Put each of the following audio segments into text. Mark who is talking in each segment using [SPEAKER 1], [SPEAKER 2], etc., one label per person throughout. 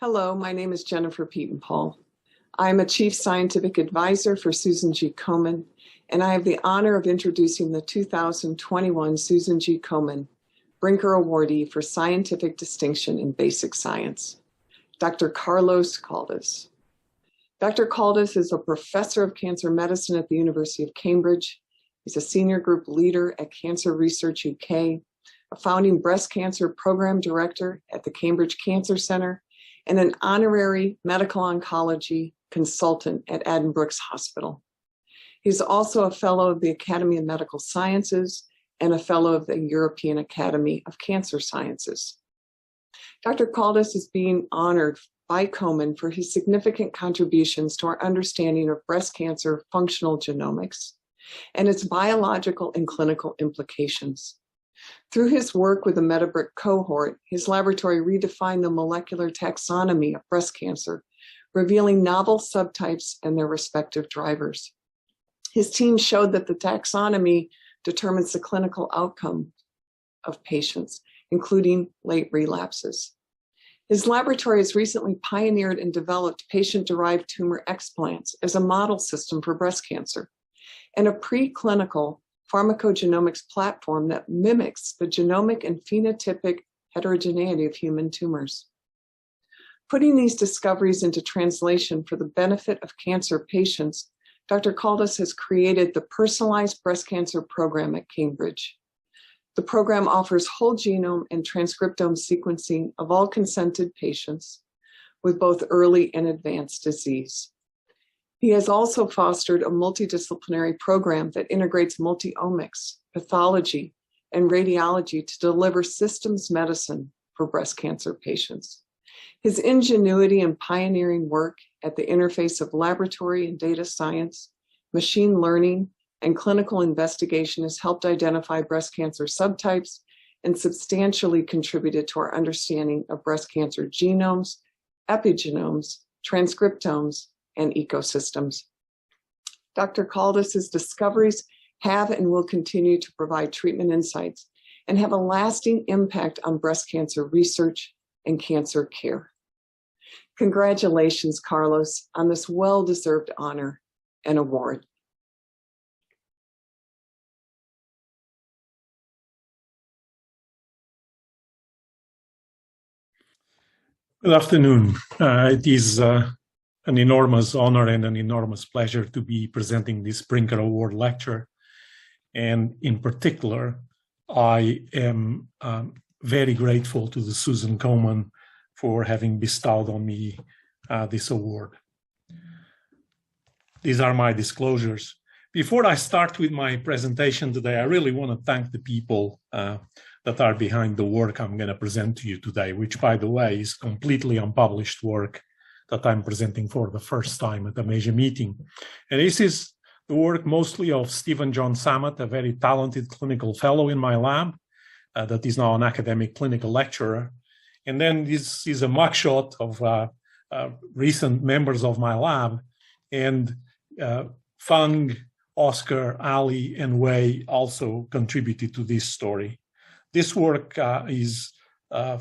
[SPEAKER 1] Hello, my name is Jennifer Pietenpaul. I'm a Chief Scientific Advisor for Susan G. Komen, and I have the honor of introducing the 2021 Susan G. Komen Brinker Awardee for Scientific Distinction in Basic Science, Dr. Carlos Caldas. Dr. Caldas is a professor of cancer medicine at the University of Cambridge. He's a senior group leader at Cancer Research UK, a founding breast cancer program director at the Cambridge Cancer Center, and an honorary medical oncology consultant at Addenbrooke's Hospital. He's also a fellow of the Academy of Medical Sciences and a fellow of the European Academy of Cancer Sciences. Dr. Caldas is being honored by Komen for his significant contributions to our understanding of breast cancer functional genomics and its biological and clinical implications. Through his work with the Medabrick cohort, his laboratory redefined the molecular taxonomy of breast cancer, revealing novel subtypes and their respective drivers. His team showed that the taxonomy determines the clinical outcome of patients, including late relapses. His laboratory has recently pioneered and developed patient-derived tumor explants as a model system for breast cancer, and a preclinical pharmacogenomics platform that mimics the genomic and phenotypic heterogeneity of human tumors. Putting these discoveries into translation for the benefit of cancer patients, Dr. Caldas has created the Personalized Breast Cancer Program at Cambridge. The program offers whole genome and transcriptome sequencing of all consented patients with both early and advanced disease. He has also fostered a multidisciplinary program that integrates multi-omics, pathology, and radiology to deliver systems medicine for breast cancer patients. His ingenuity and pioneering work at the interface of laboratory and data science, machine learning, and clinical investigation has helped identify breast cancer subtypes and substantially contributed to our understanding of breast cancer genomes, epigenomes, transcriptomes, and ecosystems. Dr. Caldas's discoveries have and will continue to provide treatment insights and have a lasting impact on breast cancer research and cancer care. Congratulations, Carlos, on this well-deserved honor and award.
[SPEAKER 2] Good afternoon. It is an enormous honor and an enormous pleasure to be presenting this Brinker Award lecture. And in particular, I am very grateful to the Susan Komen for having bestowed on me this award. These are my disclosures. Before I start with my presentation today, I really want to thank the people that are behind the work I'm going to present to you today, which, by the way, is completely unpublished work that I'm presenting for the first time at a major meeting. And this is the work mostly of Stephen John Samet, a very talented clinical fellow in my lab that is now an academic clinical lecturer. And then this is a mugshot of recent members of my lab. And Fang, Oscar, Ali, and Wei also contributed to this story. This work is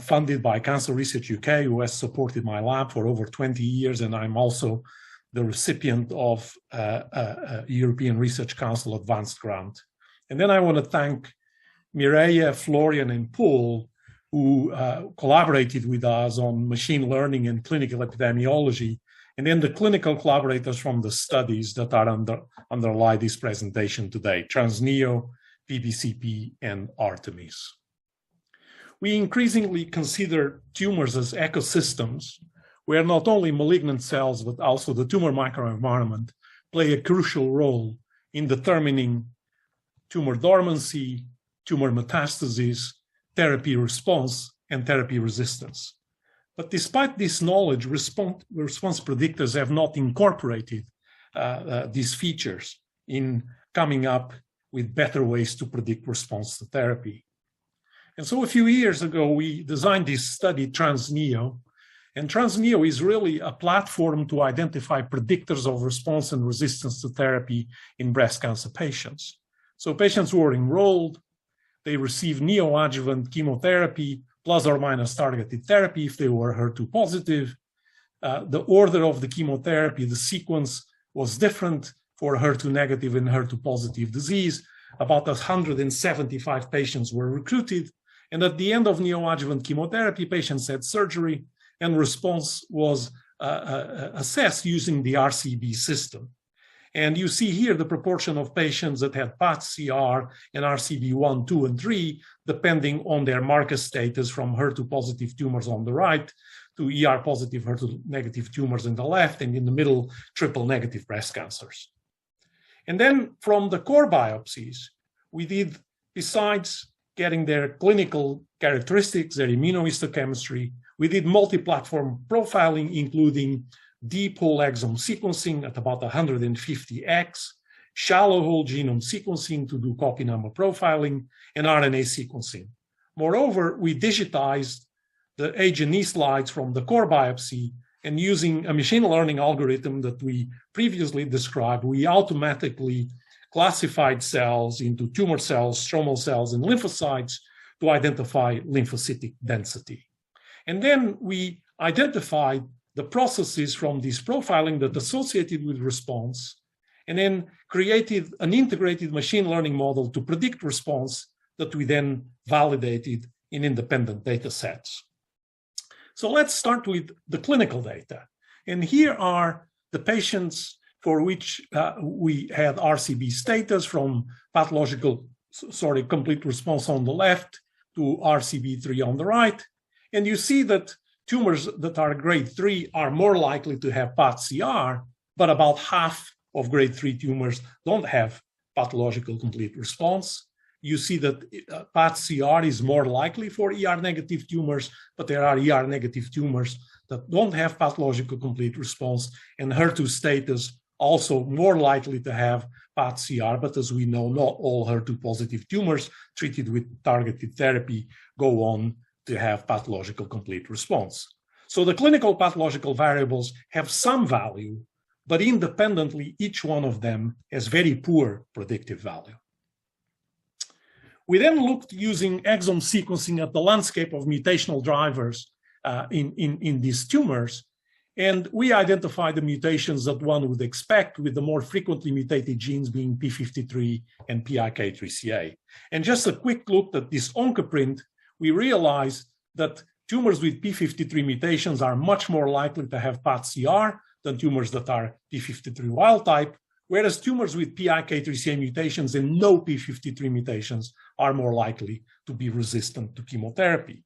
[SPEAKER 2] funded by Cancer Research UK, who has supported my lab for over 20 years, and I'm also the recipient of a European Research Council Advanced Grant. And then I want to thank Mireia, Florian, and Paul, who collaborated with us on machine learning and clinical epidemiology, and then the clinical collaborators from the studies that are underlie this presentation today, TransNeo, PBCP, and Artemis. We increasingly consider tumors as ecosystems where not only malignant cells, but also the tumor microenvironment play a crucial role in determining tumor dormancy, tumor metastasis, therapy response, and therapy resistance. But despite this knowledge, response predictors have not incorporated these features in coming up with better ways to predict response to therapy. And so a few years ago, we designed this study, TransNeo. And TransNeo is really a platform to identify predictors of response and resistance to therapy in breast cancer patients. So patients who are enrolled, they receive neoadjuvant chemotherapy plus or minus targeted therapy if they were HER2 positive. the order of the chemotherapy, the sequence was different for HER2 negative and HER2 positive disease. About 175 patients were recruited. And at the end of neoadjuvant chemotherapy, patients had surgery and response was assessed using the RCB system. And you see here the proportion of patients that had pathCR and RCB 1, 2, and 3, depending on their marker status from HER2 positive tumors on the right to ER positive, HER2 negative tumors in the left, and in the middle, triple negative breast cancers. And then from the core biopsies, we did, besides getting their clinical characteristics, their immunohistochemistry, we did multi-platform profiling, including deep whole exome sequencing at about 150x, shallow whole genome sequencing to do copy number profiling, and RNA sequencing. Moreover, we digitized the H&E slides from the core biopsy, and using a machine learning algorithm that we previously described, we automatically classified cells into tumor cells, stromal cells, and lymphocytes to identify lymphocytic density. And then we identified the processes from this profiling that associated with response, and then created an integrated machine learning model to predict response that we then validated in independent data sets. So let's start with the clinical data. And here are the patients for which we had RCB status from complete response on the left to RCB3 on the right. And you see that tumors that are grade 3 are more likely to have pathCR, but about half of grade 3 tumors don't have pathological complete response. You see that pathCR is more likely for ER-negative tumors, but there are ER-negative tumors that don't have pathological complete response, and HER2 status also more likely to have pathCR, but as we know, not all HER2-positive tumors treated with targeted therapy go on to have pathological complete response. So the clinical pathological variables have some value, but independently, each one of them has very poor predictive value. We then looked using exome sequencing at the landscape of mutational drivers in these tumors, and we identified the mutations that one would expect, with the more frequently mutated genes being P53 and PIK3CA. And just a quick look at this oncoprint, we realized that tumors with P53 mutations are much more likely to have pathCR than tumors that are P53 wild type, whereas tumors with PIK3CA mutations and no P53 mutations are more likely to be resistant to chemotherapy.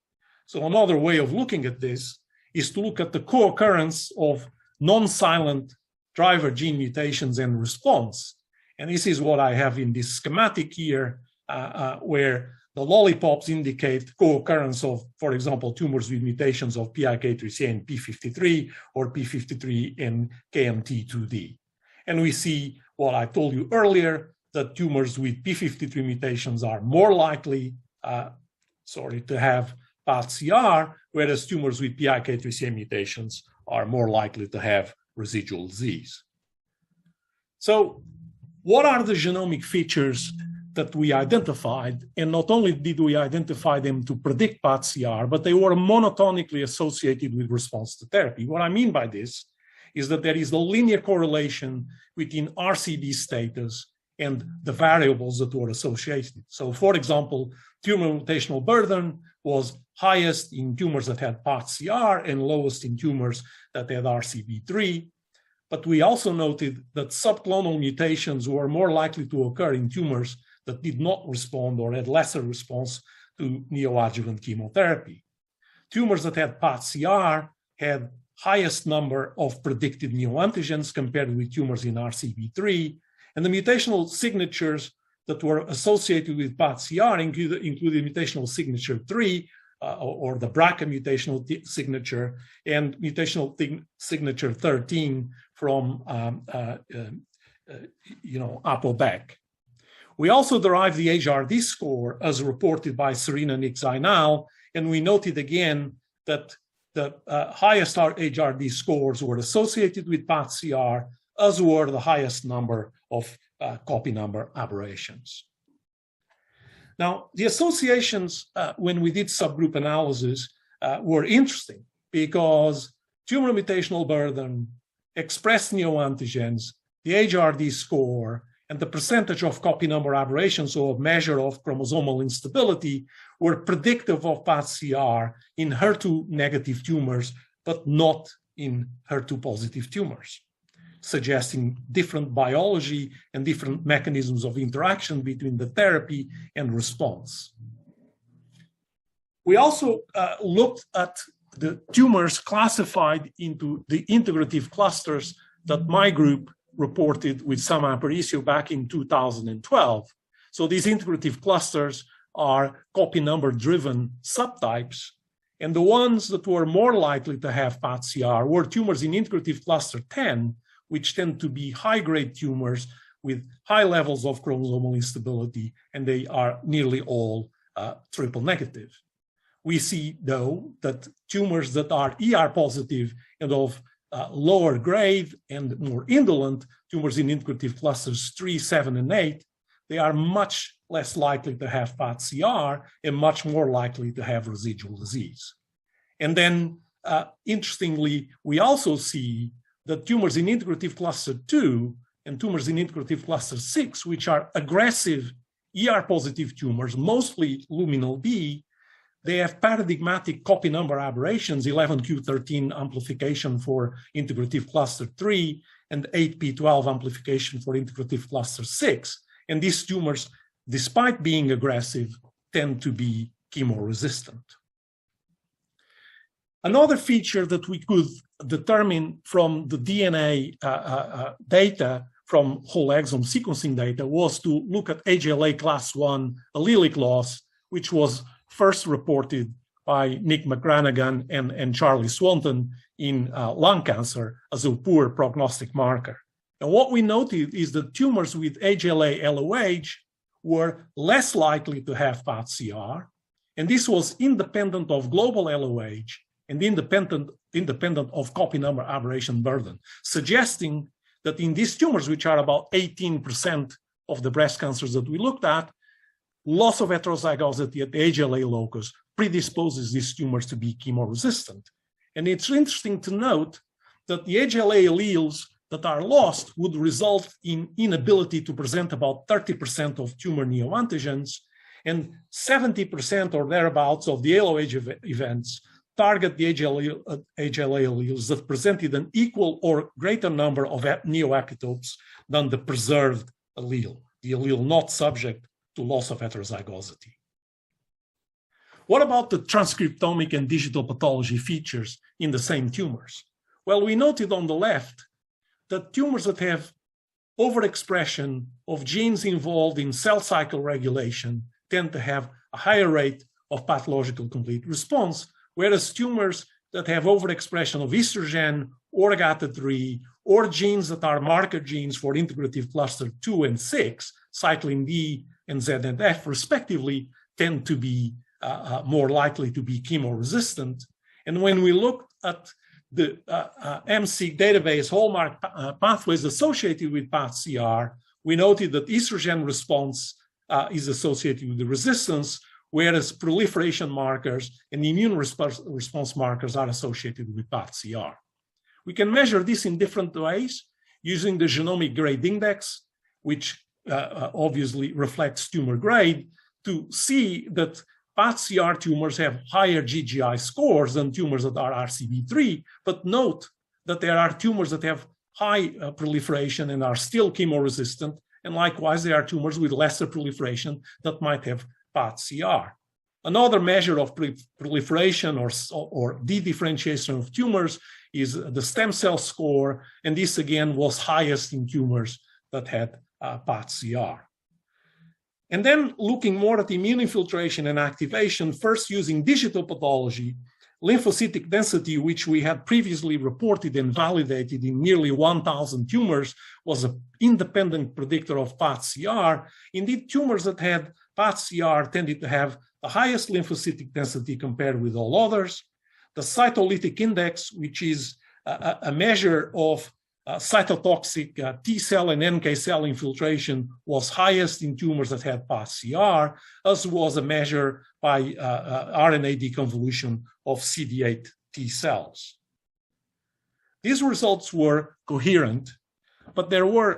[SPEAKER 2] So another way of looking at this is to look at the co-occurrence of non-silent driver gene mutations and response. And this is what I have in this schematic here, where the lollipops indicate co-occurrence of, for example, tumors with mutations of PIK3CA and P53 or P53 and KMT2D. And we see what I told you earlier, that tumors with P53 mutations are more likely to have pathCR, whereas tumors with PIK3CA mutations are more likely to have residual disease. So what are the genomic features that we identified? And not only did we identify them to predict pathCR, but they were monotonically associated with response to therapy. What I mean by this is that there is a linear correlation between RCB status and the variables that were associated. So for example, tumor mutational burden was highest in tumors that had pathCR and lowest in tumors that had RCB3. But we also noted that subclonal mutations were more likely to occur in tumors that did not respond or had lesser response to neoadjuvant chemotherapy. Tumors that had pathCR had highest number of predicted neoantigens compared with tumors in RCB3, and the mutational signatures that were associated with pathCR included mutational signature 3, or the BRCA mutational signature, and mutational signature 13 from ApoBec. We also derived the HRD score as reported by Serena Nix-Zainal, and we noted again that the highest HRD scores were associated with pathCR, as were the highest number of copy number aberrations. Now, the associations when we did subgroup analysis were interesting, because tumor mutational burden, expressed neoantigens, the HRD score, and the percentage of copy number aberrations, so a measure of chromosomal instability, were predictive of pathCR in HER2 negative tumors, but not in HER2 positive tumors, suggesting different biology and different mechanisms of interaction between the therapy and response. We also looked at the tumors classified into the integrative clusters that my group reported with Sam Aparicio back in 2012. So these integrative clusters are copy number driven subtypes, and the ones that were more likely to have pathCR were tumors in integrative cluster 10, which tend to be high-grade tumors with high levels of chromosomal instability, and they are nearly all triple negative. We see, though, that tumors that are ER positive and of lower grade and more indolent, tumors in integrative clusters 3, 7, and 8, they are much less likely to have pathCR and much more likely to have residual disease. And then, interestingly, we also see that tumors in integrative cluster 2 and tumors in integrative cluster 6, which are aggressive ER-positive tumors, mostly luminal B, they have paradigmatic copy number aberrations, 11q13 amplification for integrative cluster 3 and 8p12 amplification for integrative cluster 6. And these tumors, despite being aggressive, tend to be chemoresistant. Another feature that we could determine from the DNA data, from whole exome sequencing data, was to look at HLA class 1 allelic loss, which was first reported by Nick McGranagan and Charlie Swanton in lung cancer as a poor prognostic marker. And what we noted is that tumors with HLA LOH were less likely to have pathCR, and this was independent of global LOH and independent of copy number aberration burden, suggesting that in these tumors, which are about 18% of the breast cancers that we looked at, loss of heterozygosity at the HLA locus predisposes these tumors to be chemoresistant. And it's interesting to note that the HLA alleles that are lost would result in inability to present about 30% of tumor neoantigens, and 70% or thereabouts of the LOH events target the HLA alleles that presented an equal or greater number of neoepitopes than the preserved allele, the allele not subject to loss of heterozygosity. What about the transcriptomic and digital pathology features in the same tumors? Well, we noted on the left that tumors that have overexpression of genes involved in cell cycle regulation tend to have a higher rate of pathological complete response, whereas tumors that have overexpression of estrogen or GATA3 or genes that are marker genes for integrative cluster 2 and 6, cyclin D and Z and F respectively, tend to be more likely to be chemoresistant. And when we look at the MSig database hallmark pathways associated with pathCR, we noted that estrogen response is associated with the resistance, whereas proliferation markers and immune response markers are associated with pathCR. We can measure this in different ways using the genomic grade index, which obviously reflects tumor grade, to see that pathCR tumors have higher GGI scores than tumors that are RCB3, but note that there are tumors that have high proliferation and are still chemoresistant, and likewise there are tumors with lesser proliferation that might have pathCR. Another measure of proliferation or dedifferentiation of tumors is the stem cell score, and this again was highest in tumors that had pathCR. And then looking more at immune infiltration and activation, first using digital pathology, lymphocytic density, which we had previously reported and validated in nearly 1,000 tumors, was an independent predictor of pathCR. Indeed, tumors that had pathCR tended to have the highest lymphocytic density compared with all others. The cytolytic index, which is a measure of cytotoxic T cell and NK cell infiltration, was highest in tumors that had pathCR, as was a measure by RNA deconvolution of CD8 T cells. These results were coherent, but there were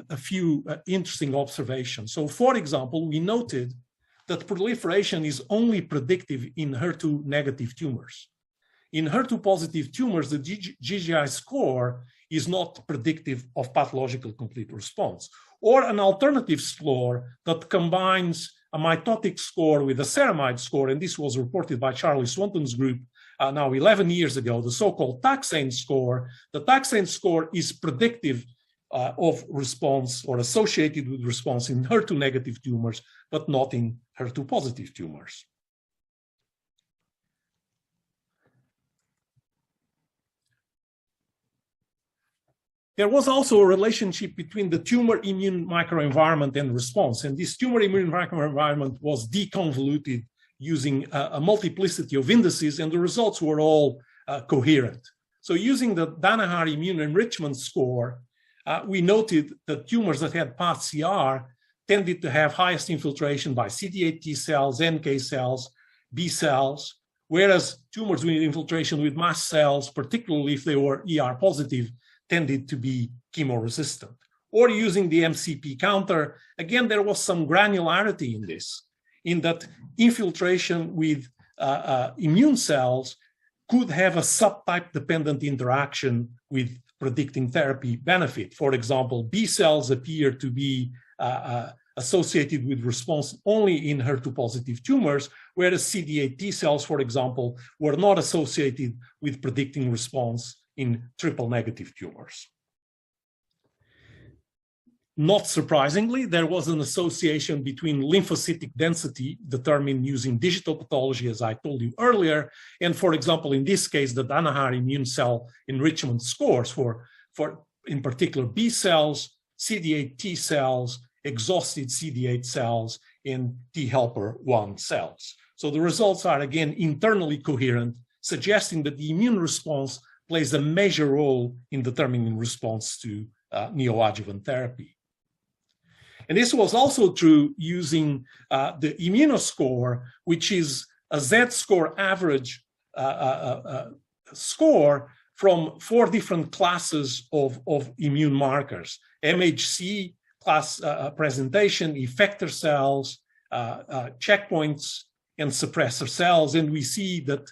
[SPEAKER 2] a few interesting observations. So, for example, we noted that proliferation is only predictive in HER2-negative tumors. In HER2-positive tumors, the GGI score is not predictive of pathological complete response. Or an alternative score that combines a mitotic score with a ceramide score, and this was reported by Charlie Swanton's group now 11 years ago, the so-called taxane score. The taxane score is predictive of response or associated with response in HER2-negative tumors, but not in HER2-positive tumors. There was also a relationship between the tumor immune microenvironment and response, and this tumor immune microenvironment was deconvoluted using a multiplicity of indices, and the results were all coherent. So using the Danaher immune enrichment score, we noted that tumors that had pathCR tended to have highest infiltration by CD8 T cells, NK cells, B cells, whereas tumors with infiltration with mast cells, particularly if they were ER positive, tended to be chemoresistant. Or using the MCP counter, again, there was some granularity in this, in that infiltration with immune cells could have a subtype-dependent interaction with predicting therapy benefit. For example, B cells appear to be associated with response only in HER2-positive tumors, whereas CD8 T cells, for example, were not associated with predicting response in triple-negative tumors. Not surprisingly, there was an association between lymphocytic density determined using digital pathology, as I told you earlier, and, for example, in this case, the Danaher immune cell enrichment scores for in particular, B cells, CD8 T cells, exhausted CD8 cells, and T helper 1 cells. So the results are, again, internally coherent, suggesting that the immune response plays a major role in determining response to neoadjuvant therapy. And this was also true using the immunoscore, which is a Z-score average score from 4 different classes of immune markers: MHC class presentation, effector cells, checkpoints, and suppressor cells. And we see that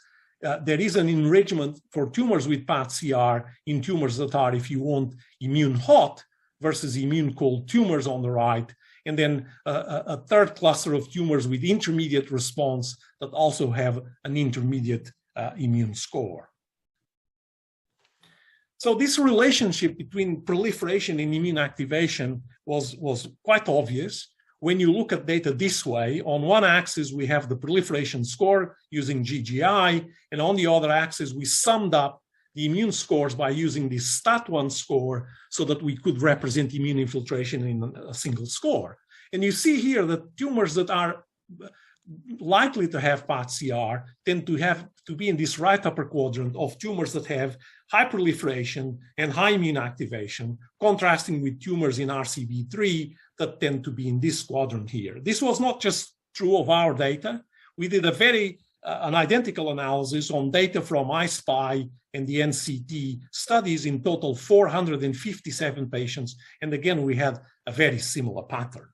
[SPEAKER 2] there is an enrichment for tumors with pathCR in tumors that are, if you want, immune hot versus immune cold tumors on the right, and then a third cluster of tumors with intermediate response that also have an intermediate immune score. So this relationship between proliferation and immune activation was quite obvious. When you look at data this way, on one axis, we have the proliferation score using GGI, and on the other axis, we summed up the immune scores by using the STAT1 score so that we could represent immune infiltration in a single score. And you see here that tumors that are likely to have pathCR tend to be in this right upper quadrant of tumors that have high proliferation and high immune activation, contrasting with tumors in RCB3 that tend to be in this quadrant here. This was not just true of our data. We did an identical analysis on data from I-SPY and the NCT studies, in total 457 patients. And again, we had a very similar pattern.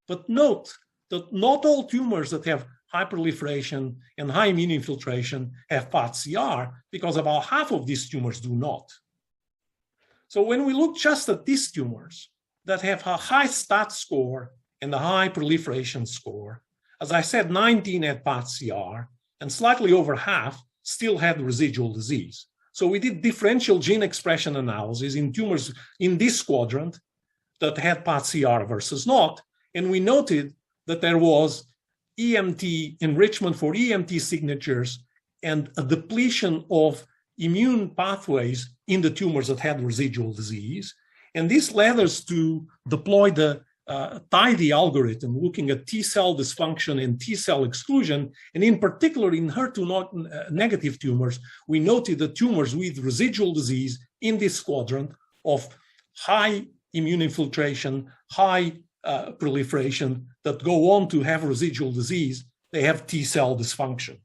[SPEAKER 2] But note that not all tumors that have high proliferation and high immune infiltration have pathCR, because about half of these tumors do not. So when we look just at these tumors that have a high STAT score and a high proliferation score, as I said, 19 had pathCR, and slightly over half still had residual disease. So we did differential gene expression analysis in tumors in this quadrant that had pathCR versus not, and we noted that there was EMT enrichment for EMT signatures and a depletion of immune pathways in the tumors that had residual disease. And this led us to deploy the TIDY algorithm, looking at T cell dysfunction and T cell exclusion. And in particular, in HER2 negative tumors, we noted that tumors with residual disease in this quadrant of high immune infiltration, high proliferation, that go on to have residual disease, they have T cell dysfunction.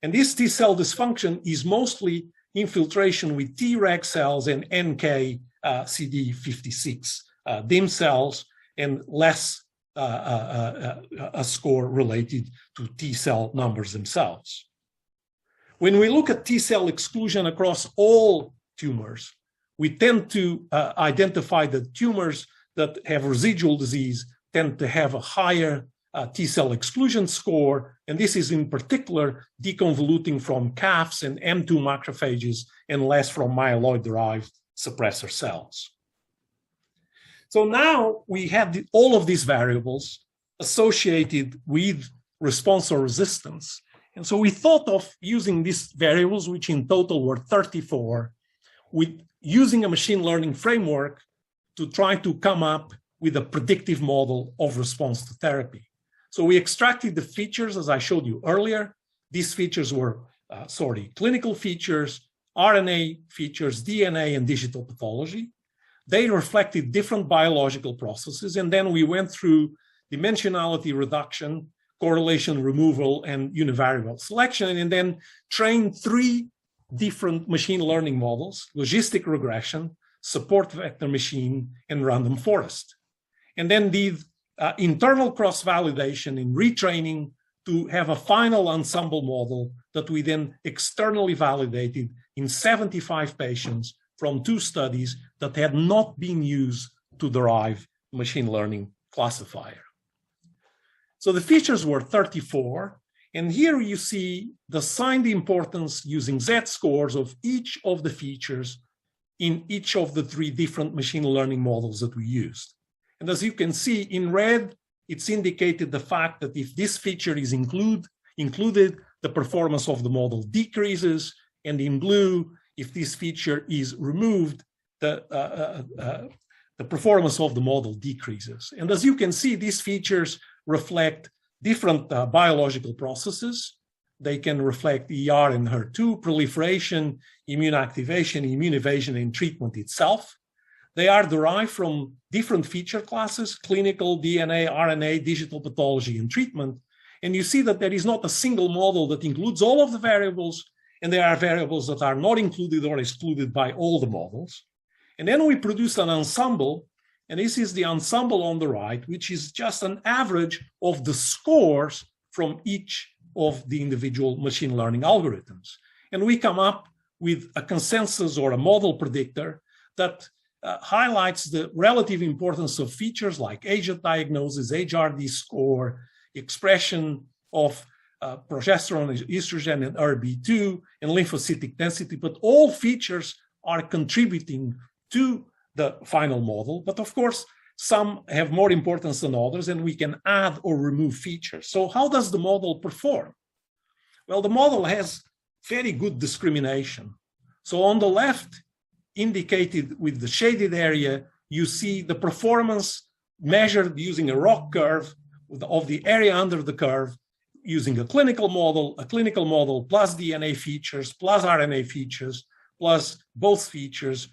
[SPEAKER 2] And this T cell dysfunction is mostly infiltration with Treg cells and NK CD56 dim cells, and less a score related to T cell numbers themselves. When we look at T cell exclusion across all tumors, we tend to identify that tumors that have residual disease tend to have a higher T cell exclusion score, and this is in particular deconvoluting from CAFs and M2 macrophages and less from myeloid-derived suppressor cells. So now we have all of these variables associated with response or resistance. And so we thought of using these variables, which in total were 34, with using a machine learning framework to try to come up with a predictive model of response to therapy. So we extracted the features, as I showed you earlier. These features were, clinical features, RNA features, DNA, and digital pathology. They reflected different biological processes, and then we went through dimensionality reduction, correlation removal, and univariate selection, and then trained 3 different machine learning models: logistic regression, support vector machine, and random forest. And then did internal cross-validation in retraining to have a final ensemble model that we then externally validated in 75 patients from 2 studies that had not been used to derive machine learning classifier. So the features were 34, and here you see the assigned importance using Z-scores of each of the features in each of the 3 different machine learning models that we used. And as you can see in red, it's indicated the fact that if this feature is included, the performance of the model decreases, and in blue, if this feature is removed, the performance of the model decreases. And as you can see, these features reflect different biological processes. They can reflect ER and HER2, proliferation, immune activation, immune evasion, and treatment itself. They are derived from different feature classes: clinical, DNA, RNA, digital pathology, and treatment. And you see that there is not a single model that includes all of the variables, and there are variables that are not included or excluded by all the models. And then we produce an ensemble, and this is the ensemble on the right, which is just an average of the scores from each of the individual machine learning algorithms. And we come up with a consensus or a model predictor that highlights the relative importance of features like age at diagnosis, HRD score, expression of progesterone, estrogen, and ERB2, and lymphocytic density, but all features are contributing to the final model. But of course, some have more importance than others, and we can add or remove features. So how does the model perform? Well, the model has very good discrimination. So on the left, indicated with the shaded area, you see the performance measured using a ROC curve of the area under the curve, using a clinical model plus DNA features, plus RNA features, plus both features,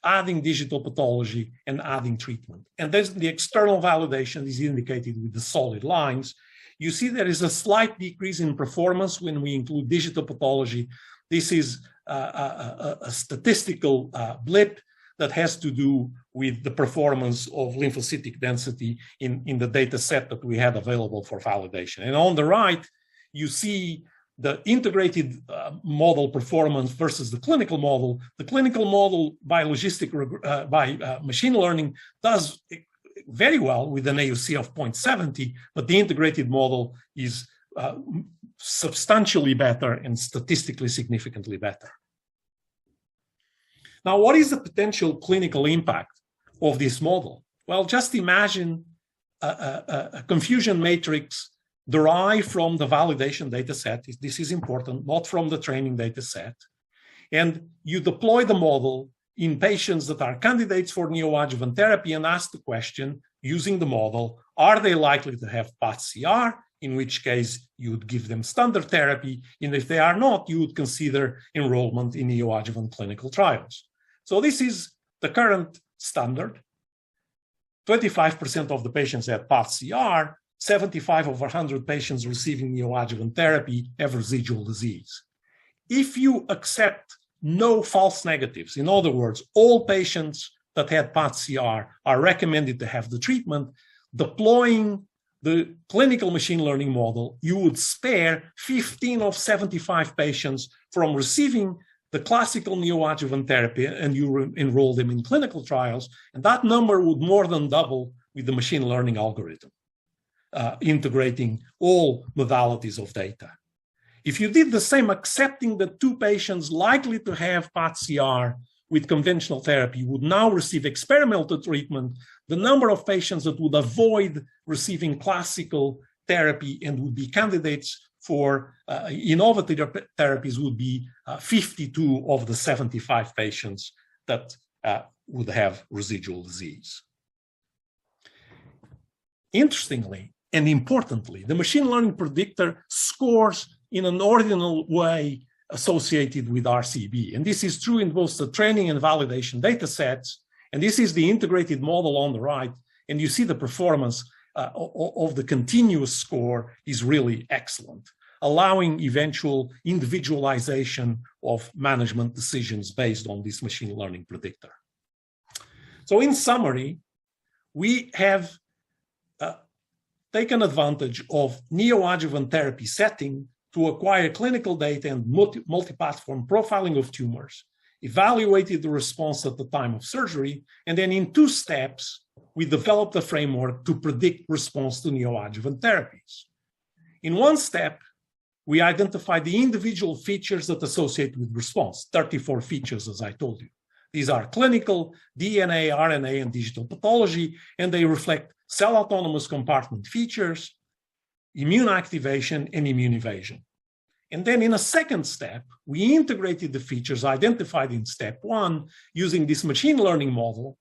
[SPEAKER 2] adding digital pathology and adding treatment. And then the external validation is indicated with the solid lines. You see there is a slight decrease in performance when we include digital pathology. This is a statistical blip that has to do with the performance of lymphocytic density in the data set that we had available for validation. And on the right, you see the integrated model performance versus the clinical model. The clinical model by machine learning does very well with an AUC of 0.70, but the integrated model is substantially better and statistically significantly better. Now, what is the potential clinical impact of this model? Well, just imagine a confusion matrix derived from the validation data set. This is important, not from the training data set. And you deploy the model in patients that are candidates for neoadjuvant therapy and ask the question, using the model, are they likely to have pathCR? In which case you would give them standard therapy. And if they are not, you would consider enrollment in neoadjuvant clinical trials. So this is the current standard. 25% of the patients had pathCR, 75 over 100 patients receiving neoadjuvant therapy have residual disease. If you accept no false negatives. In other words, all patients that had pathCR are recommended to have the treatment. Deploying the clinical machine learning model, you would spare 15 of 75 patients from receiving the classical neoadjuvant therapy, and you enroll them in clinical trials, and that number would more than double with the machine learning algorithm, integrating all modalities of data. If you did the same, accepting that 2 patients likely to have pathCR with conventional therapy would now receive experimental treatment, the number of patients that would avoid receiving classical therapy and would be candidates for innovative therapies would be 52 of the 75 patients that would have residual disease. Interestingly and importantly, the machine learning predictor scores in an ordinal way associated with RCB. And this is true in both the training and validation data sets. And this is the integrated model on the right. And you see the performance of the continuous score is really excellent, allowing eventual individualization of management decisions based on this machine learning predictor. So in summary, we have taken advantage of neoadjuvant therapy setting to acquire clinical data and multi-platform profiling of tumors, evaluated the response at the time of surgery, and then in 2 steps, we developed a framework to predict response to neoadjuvant therapies. In 1 step, we identified the individual features that associate with response, 34 features, as I told you. These are clinical, DNA, RNA, and digital pathology, and they reflect cell autonomous compartment features, immune activation, and immune evasion. And then in a 2nd step, we integrated the features identified in step 1 using this machine learning model.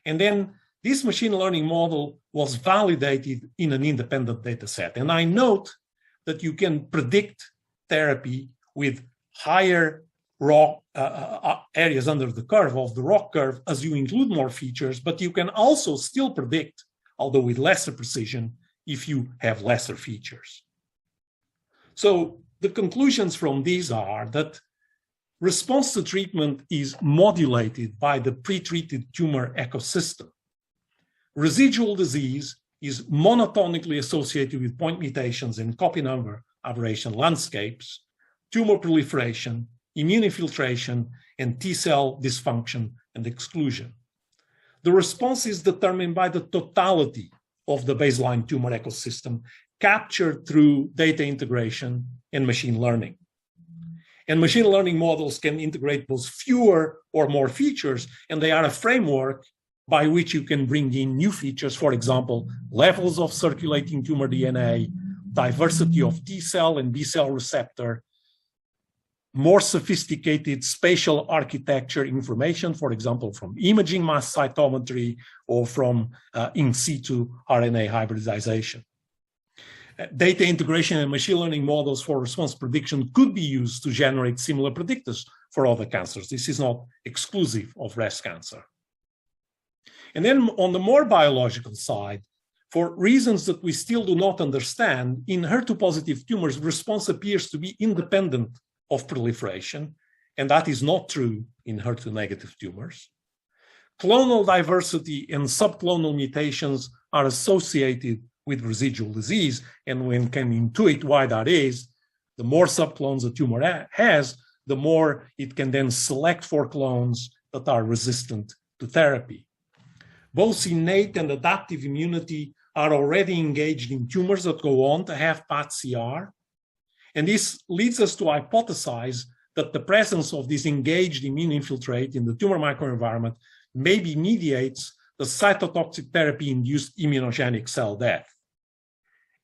[SPEAKER 2] And then this machine learning model was validated in an independent data set. And I note that you can predict therapy with higher areas under the curve of the ROC curve as you include more features, but you can also still predict, although with lesser precision, if you have lesser features. So the conclusions from these are that response to treatment is modulated by the pretreated tumor ecosystem. Residual disease is monotonically associated with point mutations in copy number aberration landscapes, tumor proliferation, immune infiltration, and T-cell dysfunction and exclusion. The response is determined by the totality of the baseline tumor ecosystem captured through data integration and machine learning. And machine learning models can integrate both fewer or more features, and they are a framework by which you can bring in new features, for example, levels of circulating tumor DNA, diversity of T-cell and B-cell receptor, more sophisticated spatial architecture information, for example, from imaging mass cytometry or from in situ RNA hybridization. Data integration and machine learning models for response prediction could be used to generate similar predictors for other cancers. This is not exclusive of breast cancer. And then on the more biological side, for reasons that we still do not understand, in HER2-positive tumors, response appears to be independent of proliferation, and that is not true in HER2-negative tumors. Clonal diversity and subclonal mutations are associated with residual disease, and one can intuit why that is. The more subclones a tumor has, the more it can then select for clones that are resistant to therapy. Both innate and adaptive immunity are already engaged in tumors that go on to have pathCR. And this leads us to hypothesize that the presence of this engaged immune infiltrate in the tumor microenvironment maybe mediates the cytotoxic therapy-induced immunogenic cell death.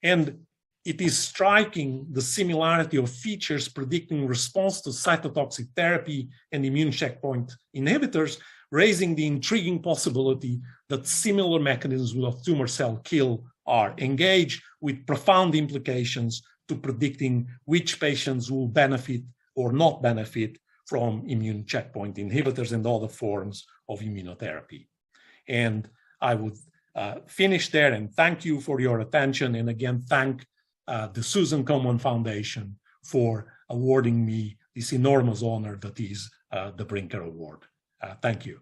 [SPEAKER 2] And it is striking the similarity of features predicting response to cytotoxic therapy and immune checkpoint inhibitors, raising the intriguing possibility that similar mechanisms of tumor cell kill are engaged, with profound implications to predicting which patients will benefit or not benefit from immune checkpoint inhibitors and other forms of immunotherapy. And I would finish there and thank you for your attention. And again, thank the Susan Komen Foundation for awarding me this enormous honor that is the Brinker Award. Thank you.